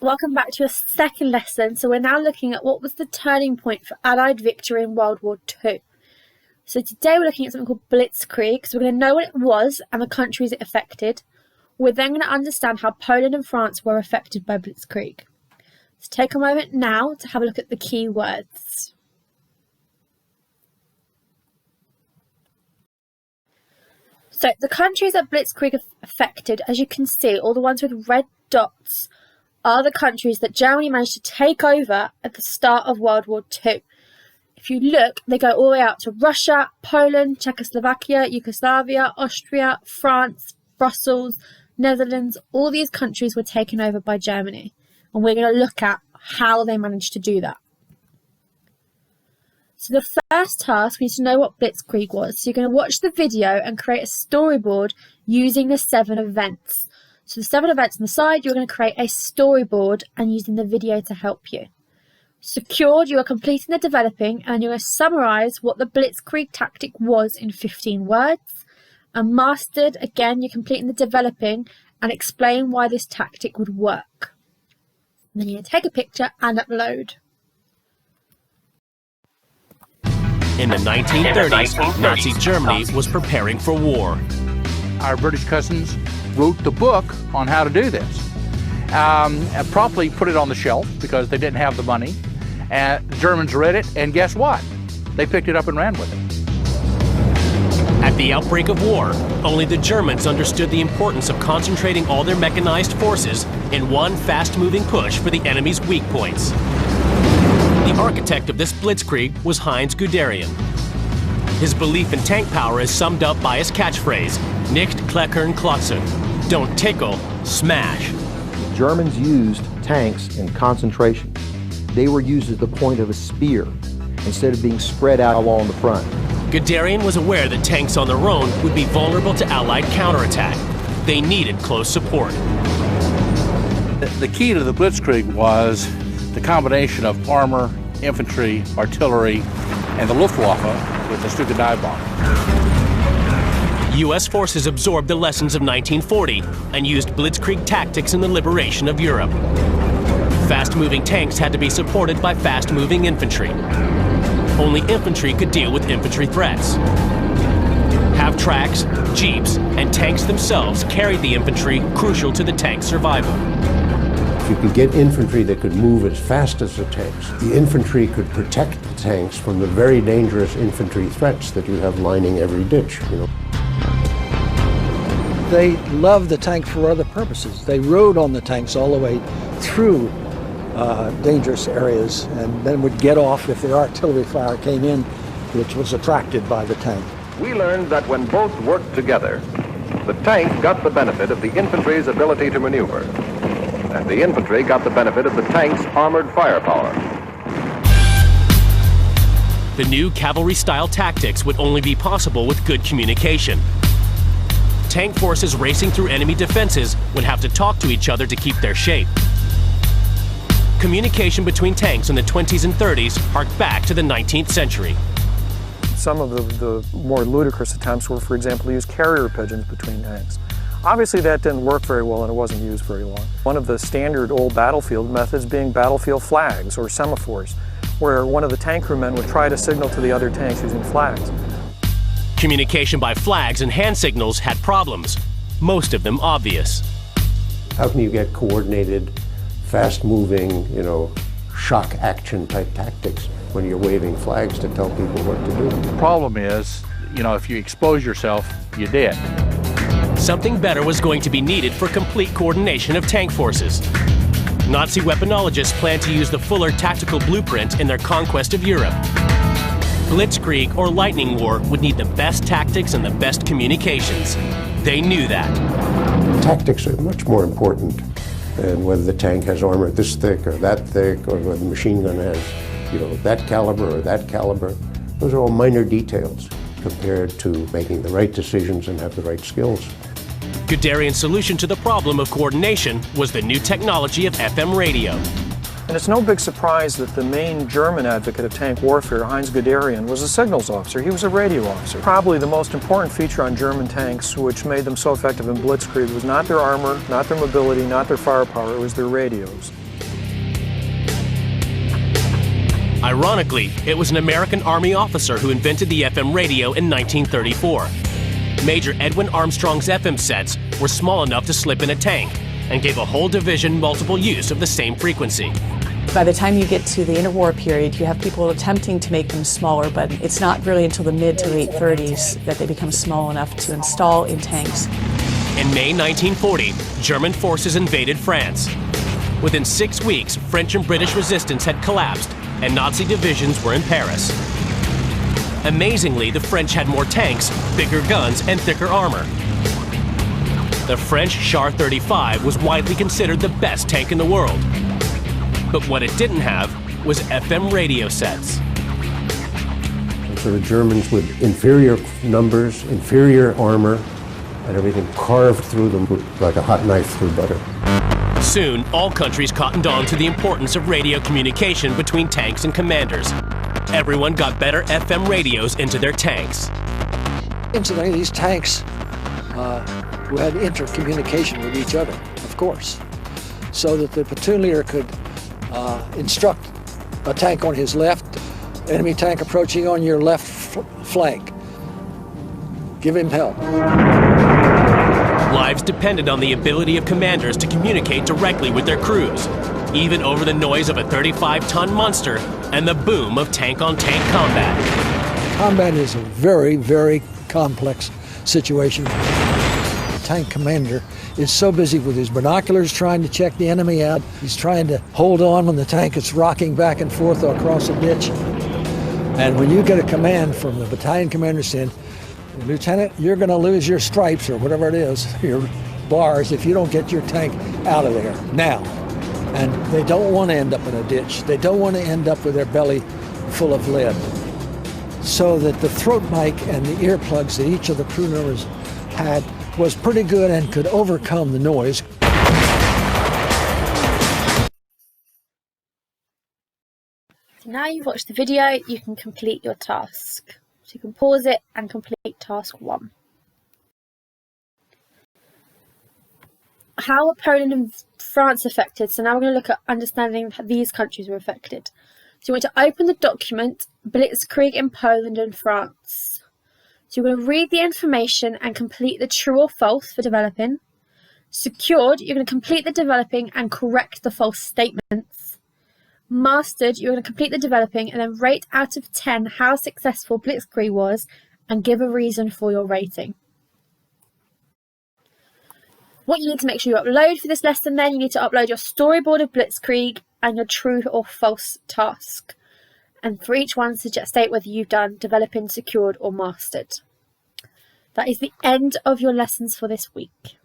Welcome back to your second lesson. So we're now looking at what was the turning point for Allied victory in World War II. So today we're looking at something called Blitzkrieg. So we're going to know what it was and the countries it affected. We're then going to understand how Poland and France were affected by Blitzkrieg. So take a moment now to have a look at the key words. So the countries that Blitzkrieg affected, as you can see, all the ones with red dots, are the countries that Germany managed to take over at the start of World War II. If you look, they go all the way out to Russia, Poland, Czechoslovakia, Yugoslavia, Austria, France, Brussels, Netherlands. All these countries were taken over by Germany. And we're going to look at how they managed to do that. So the first task, we need to know what Blitzkrieg was. So you're going to watch the video and create a storyboard using the 7 events. So the 7 events on the side, you're going to create a storyboard and using the video to help you. Secured, you are completing the developing and you're going to summarize what the Blitzkrieg tactic was in 15 words. And mastered, again, you're completing the developing and explain why this tactic would work. And then you're going to take a picture and upload. In the 1930s, Nazi Germany was preparing for war. Our British cousins wrote the book on how to do this. And promptly put it on the shelf because they didn't have the money. And the Germans read it, and guess what? They picked it up and ran with it. At the outbreak of war, only the Germans understood the importance of concentrating all their mechanized forces in one fast-moving push for the enemy's weak points. The architect of this blitzkrieg was Heinz Guderian. His belief in tank power is summed up by his catchphrase, "Nicht kleckern, klotzen," don't tickle, smash. The Germans used tanks in concentration. They were used at the point of a spear instead of being spread out along the front. Guderian was aware that tanks on their own would be vulnerable to Allied counterattack. They needed close support. The key to the blitzkrieg was the combination of armor, infantry, artillery, and the Luftwaffe with the Stuka dive bomber. U.S. forces absorbed the lessons of 1940 and used blitzkrieg tactics in the liberation of Europe. Fast-moving tanks had to be supported by fast-moving infantry. Only infantry could deal with infantry threats. Half-tracks, jeeps, and tanks themselves carried the infantry, crucial to the tank's survival. If you could get infantry that could move as fast as the tanks, the infantry could protect the tanks from the very dangerous infantry threats that you have lining every ditch, They loved the tank for other purposes. They rode on the tanks all the way through dangerous areas and then would get off if their artillery fire came in, which was attracted by the tank. We learned that when both worked together, the tank got the benefit of the infantry's ability to maneuver, and the infantry got the benefit of the tank's armored firepower. The new cavalry-style tactics would only be possible with good communication. Tank forces racing through enemy defenses would have to talk to each other to keep their shape. Communication between tanks in the 20s and 30s hark back to the 19th century. Some of the more ludicrous attempts were, for example, to use carrier pigeons between tanks. Obviously that didn't work very well and it wasn't used very long. One of the standard old battlefield methods being battlefield flags or semaphores, where one of the tank crewmen would try to signal to the other tanks using flags. Communication by flags and hand signals had problems, most of them obvious. How can you get coordinated, fast-moving, shock action type tactics when you're waving flags to tell people what to do? The problem is, if you expose yourself, you're dead. Something better was going to be needed for complete coordination of tank forces. Nazi weaponologists planned to use the Fuller tactical blueprint in their conquest of Europe. Blitzkrieg or lightning war would need the best tactics and the best communications. They knew that. Tactics are much more important than whether the tank has armor this thick or that thick, or whether the machine gun has, that caliber or that caliber. Those are all minor details compared to making the right decisions and have the right skills. Guderian's solution to the problem of coordination was the new technology of FM radio. And it's no big surprise that the main German advocate of tank warfare, Heinz Guderian, was a signals officer. He was a radio officer. Probably the most important feature on German tanks which made them so effective in Blitzkrieg was not their armor, not their mobility, not their firepower, it was their radios. Ironically, it was an American Army officer who invented the FM radio in 1934. Major Edwin Armstrong's FM sets were small enough to slip in a tank and gave a whole division multiple use of the same frequency. By the time you get to the interwar period, you have people attempting to make them smaller, but it's not really until the mid to late 30s that they become small enough to install in tanks. In May 1940, German forces invaded France. Within 6 weeks, French and British resistance had collapsed, and Nazi divisions were in Paris. Amazingly, the French had more tanks, bigger guns, and thicker armor. The French Char 35 was widely considered the best tank in the world. But what it didn't have was FM radio sets. And so the Germans, with inferior numbers, inferior armor, and everything carved through them like a hot knife through butter. Soon, all countries cottoned on to the importance of radio communication between tanks and commanders. Everyone got better FM radios into their tanks. Incidentally, these tanks who had intercommunication with each other, of course, so that the platoon leader could instruct a tank on his left, enemy tank approaching on your left flank. Give him help. Lives depended on the ability of commanders to communicate directly with their crews, even over the noise of a 35-ton monster and the boom of tank-on-tank combat. Combat is a very, very complex situation. The tank commander is so busy with his binoculars trying to check the enemy out. He's trying to hold on when the tank is rocking back and forth across a ditch. And when you get a command from the battalion commander saying, "Lieutenant, you're going to lose your stripes," or whatever it is, your bars, if you don't get your tank out of there now. And they don't want to end up in a ditch. They don't want to end up with their belly full of lead. So that the throat mic and the earplugs that each of the crew members had was pretty good and could overcome the noise. So now you've watched the video, you can complete your task. So you can pause it and complete task 1. How are Poland and France affected? So now we're going to look at understanding how these countries were affected. So you want to open the document, Blitzkrieg in Poland and France. So you're going to read the information and complete the true or false for developing. Secured, you're going to complete the developing and correct the false statements. Mastered, you're going to complete the developing and then rate out of 10 how successful Blitzkrieg was and give a reason for your rating. What you need to make sure you upload for this lesson then, you need to upload your storyboard of Blitzkrieg and your true or false task. And for each one, state whether you've done developing, secured or mastered. That is the end of your lessons for this week.